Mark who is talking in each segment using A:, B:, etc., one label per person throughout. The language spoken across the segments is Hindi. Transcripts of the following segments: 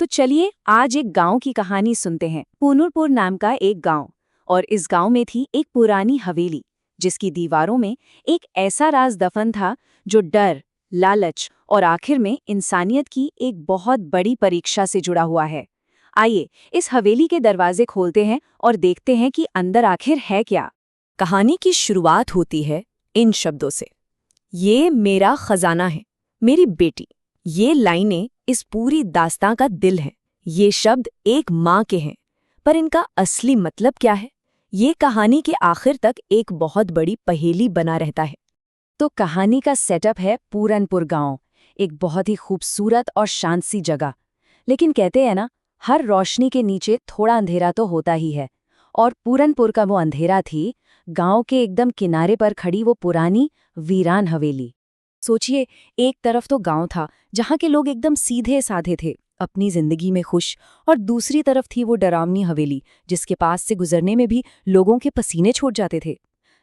A: तो चलिए आज एक गांव की कहानी सुनते हैं। पूनूरपुर नाम का एक गांव, और इस गांव में थी एक पुरानी हवेली जिसकी दीवारों में एक ऐसा राज दफन था जो डर, लालच और आखिर में इंसानियत की एक बहुत बड़ी परीक्षा से जुड़ा हुआ है। आइए इस हवेली के दरवाजे खोलते हैं और देखते हैं कि अंदर आखिर है क्या।
B: कहानी की शुरुआत होती है इन शब्दों से। ये मेरा खजाना है, मेरी बेटी। ये लाइनें इस पूरी दास्तां का दिल हैं। ये शब्द एक माँ के हैं, पर इनका असली मतलब क्या है, ये कहानी के आखिर तक एक बहुत बड़ी पहेली बना रहता है।
A: तो कहानी का सेटअप है पूरनपुर गांव, एक बहुत ही खूबसूरत और शांत सी जगह। लेकिन कहते हैं ना, हर रोशनी के नीचे थोड़ा अंधेरा तो होता ही है। और पूरनपुर का वो अंधेरा थी गांव के एकदम किनारे पर खड़ी वो पुरानी वीरान हवेली। सोचिए, एक तरफ तो गांव था जहां के लोग एकदम सीधे साधे थे, अपनी जिंदगी में खुश, और दूसरी तरफ थी वो डरावनी हवेली जिसके पास से गुजरने में भी लोगों के पसीने छूट जाते थे।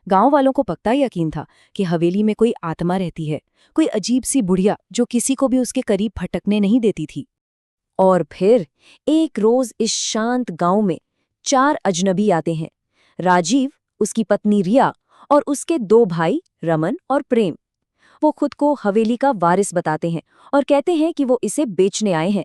A: गांव वालों को पक्का यकीन था कि हवेली में कोई आत्मा रहती है, कोई अजीब सी बुढ़िया जो किसी को भी उसके करीब भटकने नहीं देती थी। और फिर एक रोज इस शांत गांव में 4 अजनबी आते हैं। राजीव, उसकी पत्नी रिया और उसके 2 भाई रमन और प्रेम। वो खुद को हवेली का वारिस बताते हैं और कहते हैं कि वो इसे बेचने आए हैं।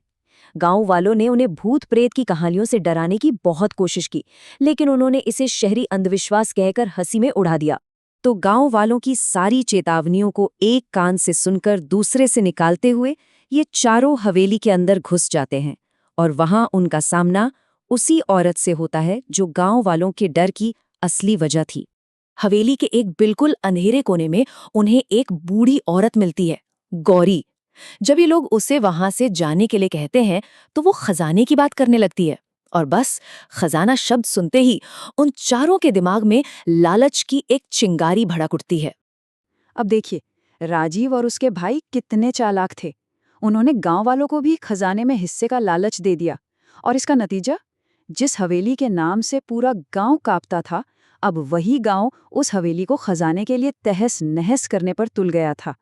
A: गांव वालों ने उन्हें भूत प्रेत की कहानियों से डराने की बहुत कोशिश की, लेकिन उन्होंने इसे शहरी अंधविश्वास कहकर हंसी में उड़ा दिया। तो गांव वालों की सारी चेतावनियों को एक कान से सुनकर दूसरे से निकालते हुए ये चारों हवेली के अंदर घुस जाते हैं, और वहां उनका सामना उसी औरत से होता है जो गांव वालों के डर की असली वजह थी। हवेली के एक बिल्कुल अंधेरे कोने में उन्हें एक बूढ़ी औरत मिलती है, गौरी। जब ये लोग उसे वहां से जाने के लिए कहते हैं तो वो खजाने की बात करने लगती है, और बस खजाना शब्द सुनते ही उन चारों के दिमाग में लालच की एक चिंगारी भड़क उठती है। अब देखिए, राजीव और उसके भाई कितने चालाक थे। उन्होंने गांव वालों को भी खजाने में हिस्से का लालच दे दिया, और इसका नतीजा, जिस हवेली के नाम से पूरा गांव कांपता था, अब वही गांव उस हवेली को खजाने के लिए तहस नहस करने पर तुल गया था।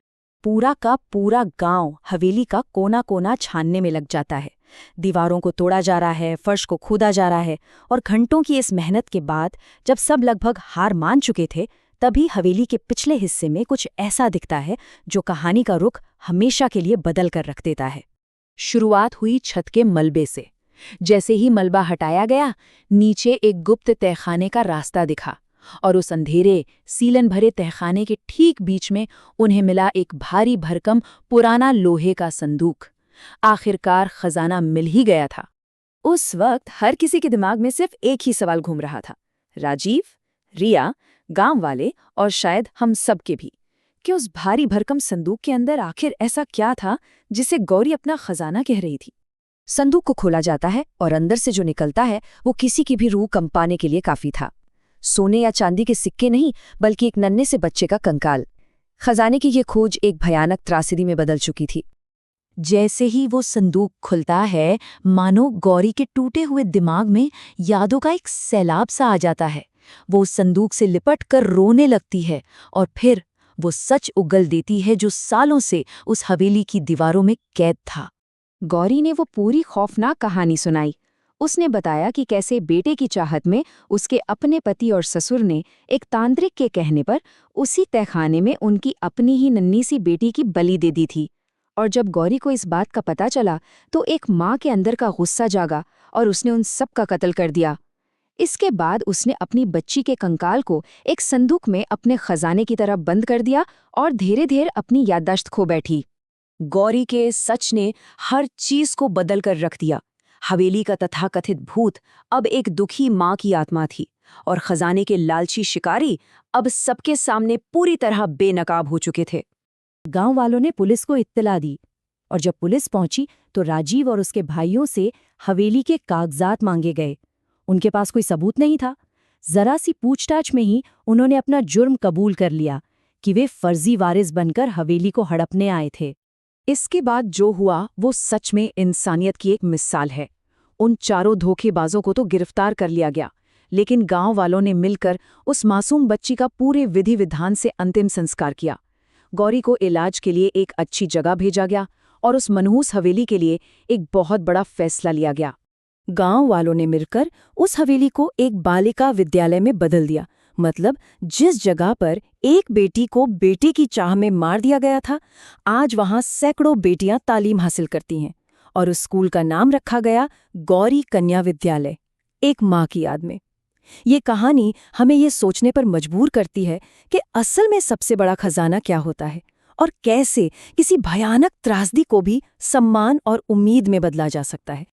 B: पूरा का पूरा गांव हवेली का कोना कोना छानने में लग जाता है। दीवारों को तोड़ा जा रहा है, फर्श को खोदा जा रहा है, और घंटों की इस मेहनत के बाद जब सब लगभग हार मान चुके थे, तभी हवेली के पिछले हिस्से में कुछ ऐसा दिखता है जो कहानी का रुख हमेशा के लिए बदल कर रख देता है। शुरुआत हुई छत के मलबे से। जैसे ही मलबा हटाया गया, नीचे एक गुप्त तहखाने का रास्ता दिखा, और उस अंधेरे सीलन भरे तहखाने के ठीक बीच में उन्हें मिला एक भारी भरकम पुराना लोहे का संदूक। आखिरकार खजाना मिल ही गया था। उस वक्त हर किसी के दिमाग में सिर्फ एक ही सवाल घूम रहा था, राजीव, रिया, गांव वाले और शायद हम सब के भी, कि उस भारी भरकम संदूक के अंदर आखिर ऐसा क्या था जिसे गौरी अपना खजाना कह रही थी। संदूक को खोला जाता है और अंदर से जो निकलता है वो किसी की भी रूह कंपाने के लिए काफी था। सोने या चांदी के सिक्के नहीं, बल्कि एक नन्हे से बच्चे का कंकाल। खजाने की ये खोज एक भयानक त्रासदी में बदल चुकी थी। जैसे ही वो संदूक खुलता है, मानो गौरी के टूटे हुए दिमाग में यादों का एक सैलाब सा आ जाता है। वो उस संदूक से लिपट कर रोने लगती है, और फिर वो सच उगल देती है जो सालों से उस हवेली की दीवारों में कैद था। गौरी ने वो पूरी खौफनाक कहानी सुनाई। उसने बताया कि कैसे बेटे की चाहत में उसके अपने पति और ससुर ने एक तांत्रिक के कहने पर उसी तहखाने में उनकी अपनी ही नन्ही सी बेटी की बलि दे दी थी। और जब गौरी को इस बात का पता चला तो एक माँ के अंदर का गुस्सा जागा और उसने उन सब का कत्ल कर दिया। इसके बाद उसने अपनी बच्ची के कंकाल को एक संदूक में अपने खजाने की तरह बंद कर दिया और धीरे धीरे अपनी याददाश्त खो बैठी। गौरी के इस सच ने हर चीज को बदल कर रख दिया। हवेली का तथाकथित भूत अब एक दुखी माँ की आत्मा थी, और खजाने के लालची शिकारी अब सबके सामने पूरी तरह बेनकाब हो चुके थे। गांव वालों ने पुलिस को इत्तला दी, और जब पुलिस पहुंची तो राजीव और उसके भाइयों से हवेली के कागजात मांगे गए। उनके पास कोई सबूत नहीं था। जरा सी पूछताछ में ही उन्होंने अपना जुर्म कबूल कर लिया कि वे फर्जी वारिस बनकर हवेली को हड़पने आए थे। इसके बाद जो हुआ वो सच में इंसानियत की एक मिसाल है। उन चारों धोखेबाजों को तो गिरफ्तार कर लिया गया, लेकिन गांव वालों ने मिलकर उस मासूम बच्ची का पूरे विधि विधान से अंतिम संस्कार किया। गौरी को इलाज के लिए एक अच्छी जगह भेजा गया,
A: और उस मनहूस हवेली के लिए एक बहुत बड़ा फैसला लिया गया।
B: गांव वालों ने मिलकर उस हवेली को एक बालिका विद्यालय में बदल दिया। मतलब जिस जगह पर एक बेटी को बेटे की चाह में मार दिया गया था, आज वहां सैकड़ों बेटियां तालीम हासिल करती हैं। और उस स्कूल का नाम रखा गया गौरी कन्या विद्यालय, एक माँ की याद में। ये कहानी हमें ये सोचने पर मजबूर करती है कि असल में सबसे बड़ा खजाना क्या होता है और कैसे किसी भयानक त्रासदी को भी सम्मान और उम्मीद में बदला जा सकता है।